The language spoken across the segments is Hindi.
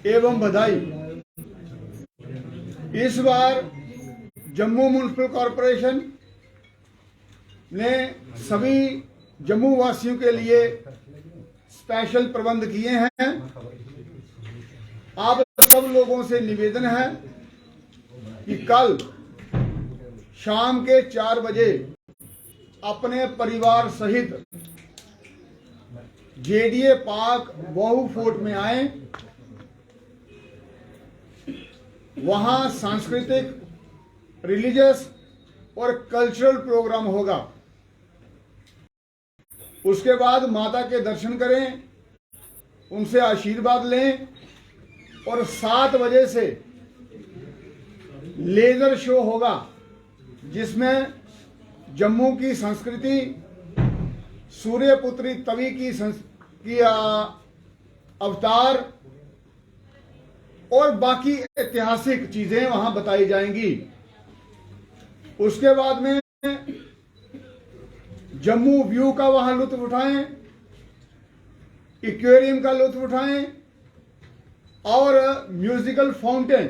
एवं बधाई। इस बार जम्मू म्युनिसिपल कॉरपोरेशन ने सभी जम्मू वासियों के लिए स्पेशल प्रबंध किए हैं। आप सब लोगों से निवेदन है कि कल शाम के 4 बजे अपने परिवार सहित जेडीए पार्क बहू फोर्ट में आए। वहां सांस्कृतिक, रिलीजियस और कल्चरल प्रोग्राम होगा। उसके बाद माता के दर्शन करें, उनसे आशीर्वाद लें और 7 बजे से लेजर शो होगा, जिसमें जम्मू की संस्कृति, सूर्यपुत्री तवी की अवतार और बाकी ऐतिहासिक चीजें वहां बताई जाएंगी। उसके बाद में जम्मू व्यू का वहां लुत्फ उठाएं, एक्वेरियम का लुत्फ उठाएं और म्यूजिकल फाउंटेन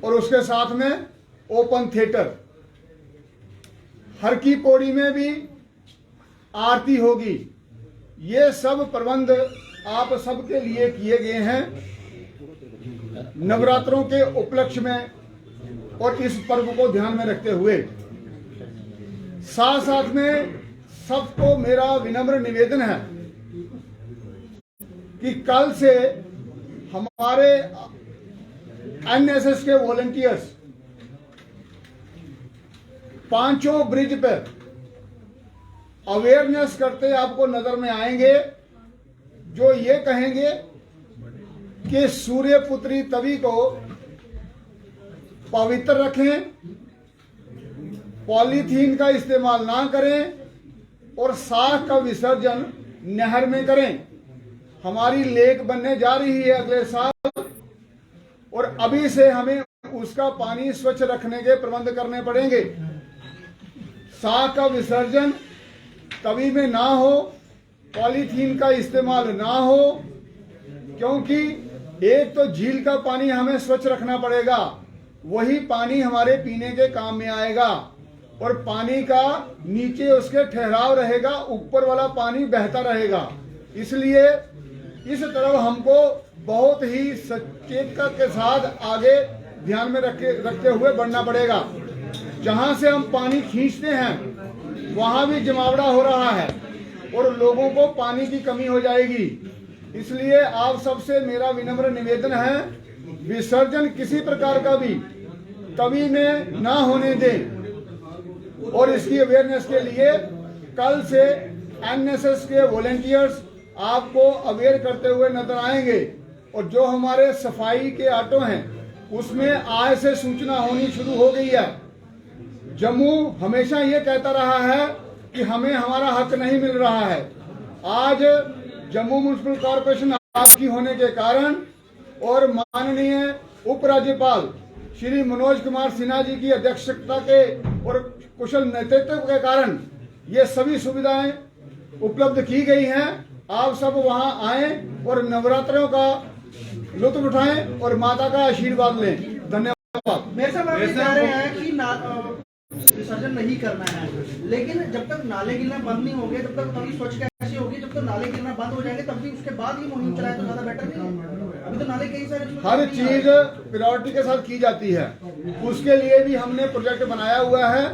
और उसके साथ में ओपन थिएटर। हर की पौड़ी में भी आरती होगी। ये सब प्रबंध आप सबके लिए किए गए हैं नवरात्रों के उपलक्ष्य में और इस पर्व को ध्यान में रखते हुए। साथ साथ में सबको मेरा विनम्र निवेदन है कि कल से हमारे एनएसएस के वॉलंटियर्स 5 ब्रिज पर अवेयरनेस करते आपको नजर में आएंगे, जो ये कहेंगे कि सूर्यपुत्री तवी को पवित्र रखें, पॉलीथीन का इस्तेमाल ना करें और साख का विसर्जन नहर में करें। हमारी लेक बनने जा रही है अगले साल और अभी से हमें उसका पानी स्वच्छ रखने के प्रबंध करने पड़ेंगे। साख का विसर्जन तवी में ना हो, पॉलीथीन का इस्तेमाल ना हो, क्योंकि एक तो झील का पानी हमें स्वच्छ रखना पड़ेगा, वही पानी हमारे पीने के काम में आएगा और पानी का नीचे उसके ठहराव रहेगा, ऊपर वाला पानी बहता रहेगा। इसलिए इस तरफ हमको बहुत ही सचेतता के साथ आगे ध्यान में रखते हुए बढ़ना पड़ेगा। जहां से हम पानी खींचते हैं वहां भी जमावड़ा हो रहा है और लोगों को पानी की कमी हो जाएगी। इसलिए आप सबसे मेरा विनम्र निवेदन है, विसर्जन किसी प्रकार का भी तवी में ना होने दें। और इसकी अवेयरनेस के लिए कल से एनएसएस के वॉलंटियर्स आपको अवेयर करते हुए नजर आएंगे और जो हमारे सफाई के ऑटो हैं उसमें आज से सूचना होनी शुरू हो गई है। जम्मू हमेशा ये कहता रहा है कि हमें हमारा हक नहीं मिल रहा है। आज जम्मू म्युनिसिपल कॉरपोरेशन आपकी होने के कारण और माननीय उपराज्यपाल श्री मनोज कुमार सिन्हा जी की अध्यक्षता के और कुशल नेतृत्व के कारण ये सभी सुविधाएं उपलब्ध की गई हैं। आप सब वहां आए और नवरात्रों का लुत्फ उठाएं और माता का आशीर्वाद लें। धन्यवाद। मेरे साहब आप कह रहे हैं कि विसर्जन नहीं करना है, लेकिन जब तक नाले गिरना बंद नहीं होंगे तब तक तभी स्वच्छ कैसे होगी? जब तक नाले गिरना बंद हो जाएंगे तब भी उसके बाद ही मुहिम चलाए तो ज्यादा बेटर नहीं है? अभी तो नाले कई सारे हर चीज प्रायोरिटी के साथ की जाती है। उसके लिए भी हमने प्रोजेक्ट बनाया हुआ है।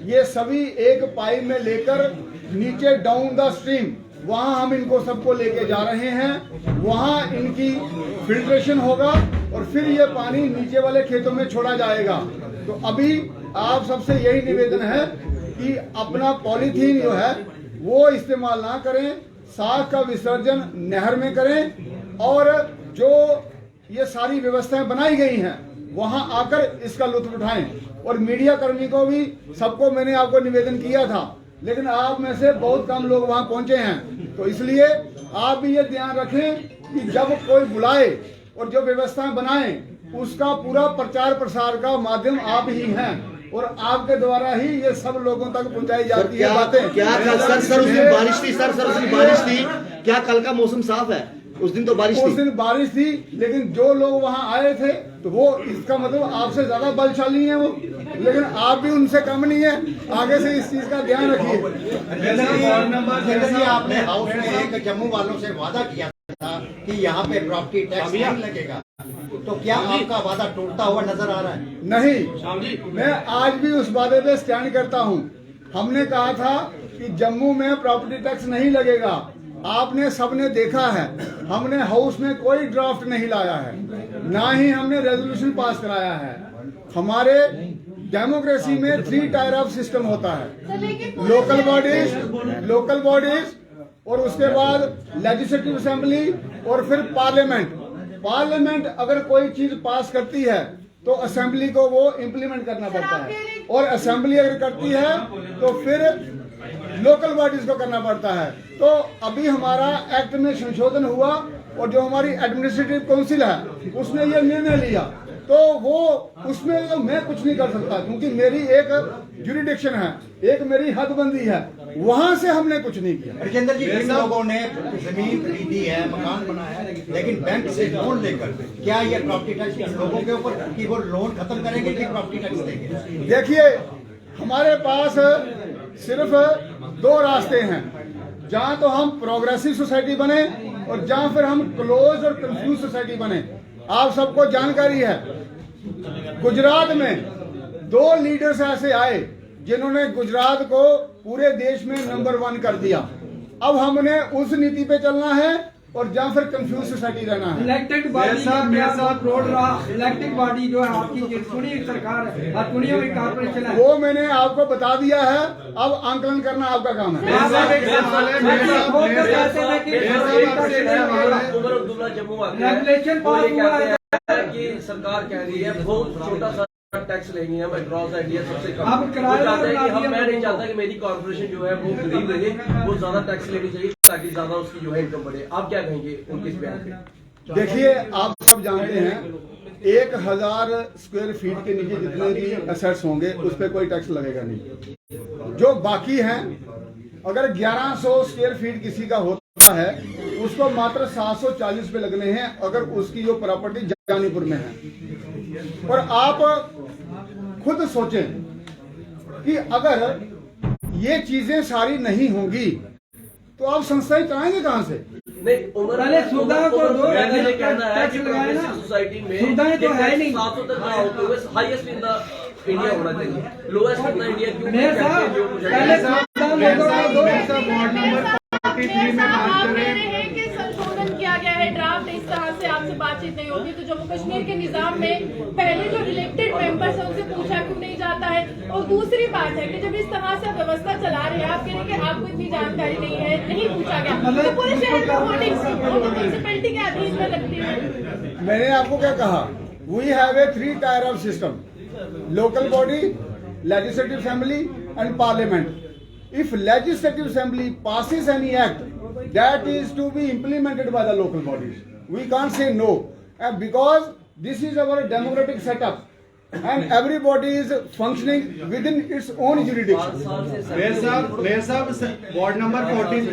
ये सभी एक पाइप में लेकर नीचे डाउन द स्ट्रीम वहां हम इनको सबको लेके जा रहे हैं। वहां इनकी फिल्ट्रेशन होगा और फिर ये पानी नीचे वाले खेतों में छोड़ा जाएगा। तो अभी आप सबसे यही निवेदन है कि अपना पॉलीथीन जो है वो इस्तेमाल ना करें, साख का विसर्जन नहर में करें और जो ये सारी व्यवस्थाएं बनाई गई हैं वहां आकर इसका लुत्फ उठाएं। और मीडिया कर्मी को भी सबको मैंने आपको निवेदन किया था, लेकिन आप में से बहुत कम लोग वहां पहुंचे हैं। तो इसलिए आप भी ये ध्यान रखें कि जब कोई बुलाए और जो व्यवस्थाएं बनाए उसका पूरा प्रचार प्रसार का माध्यम आप ही हैं और आपके द्वारा ही ये सब लोगों तक पहुंचाई जाती है बातें। क्या सर उसमें बारिश थी? सर उसमें बारिश थी क्या? कल का मौसम साफ है, उस दिन तो बारिश उस थी। दिन बारिश थी, लेकिन जो लोग वहां आए थे तो वो, इसका मतलब आपसे ज्यादा बलशाली है वो, लेकिन आप भी उनसे कम नहीं है। आगे से इस चीज का ध्यान रखिए। जैसे आपने हाउस में एक जम्मू वालों से वादा किया था कि यहाँ पे प्रॉपर्टी टैक्स नहीं लगेगा, तो क्या आपका वादा टूटता हुआ नजर आ रहा है? नहीं, मैं आज भी उस वादे पे स्टैंड करता हूँ। हमने कहा था कि जम्मू में प्रॉपर्टी टैक्स नहीं लगेगा। आपने सबने देखा है, हमने हाउस में कोई ड्राफ्ट नहीं लाया है, ना ही हमने रेजोल्यूशन पास कराया है। हमारे डेमोक्रेसी में 3 टायर ऑफ सिस्टम होता है, लोकल बॉडीज और उसके बाद लेजिस्लेटिव असेंबली और फिर पार्लियामेंट। पार्लियामेंट अगर कोई चीज पास करती है तो असेंबली को वो इम्प्लीमेंट करना पड़ता है, और असेंबली अगर करती है तो फिर लोकल बॉडीज को करना पड़ता है। तो अभी हमारा एक्ट में संशोधन हुआ और जो हमारी एडमिनिस्ट्रेटिव काउंसिल है उसने ये निर्णय लिया, तो वो उसमें तो मैं कुछ नहीं कर सकता, क्योंकि मेरी एक जुरिडिक्शन है, एक मेरी हदबंदी है, वहां से हमने कुछ नहीं किया। राजेंद्र जी, इन लोगों ने जमीन खरीदी है, मकान बनाया है, लेकिन बैंक से लोन लेकर, क्या ये प्रॉपर्टी टैक्स लोगों के ऊपर कि वो लोन खत्म करेंगे कि प्रॉपर्टी टैक्स देंगे? देखिए, हमारे पास सिर्फ 2 रास्ते हैं, जहां तो हम प्रोग्रेसिव सोसाइटी बने और जहां फिर हम क्लोज और कंफ्यूज सोसाइटी बने। आप सबको जानकारी है, गुजरात में 2 लीडर्स ऐसे आए जिन्होंने गुजरात को पूरे देश में नंबर 1 कर दिया। अब हमने उस नीति पे चलना है और जहां फिर कंफ्यूज सोसाइटी रहना है। इलेक्टेड बॉडी इलेक्टेड बॉडी जो है आपकी चुनी सरकार है और चुनी हुई कारपोरेशन है, वो मैंने आपको बता दिया है, अब आंकलन करना आपका काम है। रेगुलेशन पास हुआ है कि सरकार कह रही है बहुत छोटा सा टैक्स लेंगे हम अक्रॉस इंडिया सबसे कम। अब किराया वो चाहते हैं कि बढ़ा दिया मैं नहीं चाहता कि मेरी कॉर्पोरेशन जो है वो गरीब रहे, वो ज्यादा टैक्स लेनी चाहिए ताकि ज्यादा उसकी जो है इनकम बढ़े। आप क्या कहेंगे उनके इस बयान पे? देखिए, आप सब जानते हैं 1000 स्क्वायर फीट के नीचे जितने भी एसेट्स होंगे उस पर कोई टैक्स लगेगा नहीं। जो बाकी हैं, अगर 1100 स्क्वायर फीट किसी का होता है उसको मात्र 740 पे लगने हैं, अगर उसकी जो प्रॉपर्टी जानीपुर में है। और आप खुद सोचें कि अगर ये चीजें सारी नहीं होंगी तो आप संस्थाएं चलाएंगे कहां से? नहीं, पहले सुविधाओं को दो, ये कहना है कि टैक्स लगाए ना। सोसाइटी में सुविधाएं तो है नहीं। 700 तक ना होते हुए हाईएस्ट इन द इंडिया होना चाहिए, लोएस्ट इन द इंडिया क्यों? मेयर साहब, पहले आप कह रहे हैं कि संशोधन किया गया है, ड्राफ्ट इस तरह से आपसे बातचीत नहीं होगी, तो जम्मू कश्मीर के निजाम में पहले जो इलेक्टेड मेंबर्स है उनसे पूछा क्यों नहीं जाता है? और दूसरी बात है कि जब इस तरह से व्यवस्था चला रहे हैं, आप कह रहे हैं कि आपको इतनी जानकारी नहीं है, नहीं पूछा गया, तो पूरे शहर में होर्डिंग्स म्यूनिसिपैलिटी के अधीन में लगती है। मैंने आपको क्या कहा, we have a 3 tier of system, local body, legislative assembly and parliament. If legislative assembly passes any act, that is to be implemented by the local bodies. We can't say no, because this is our democratic setup and everybody is functioning within its own jurisdiction. Mayor साहब वार्ड नंबर 14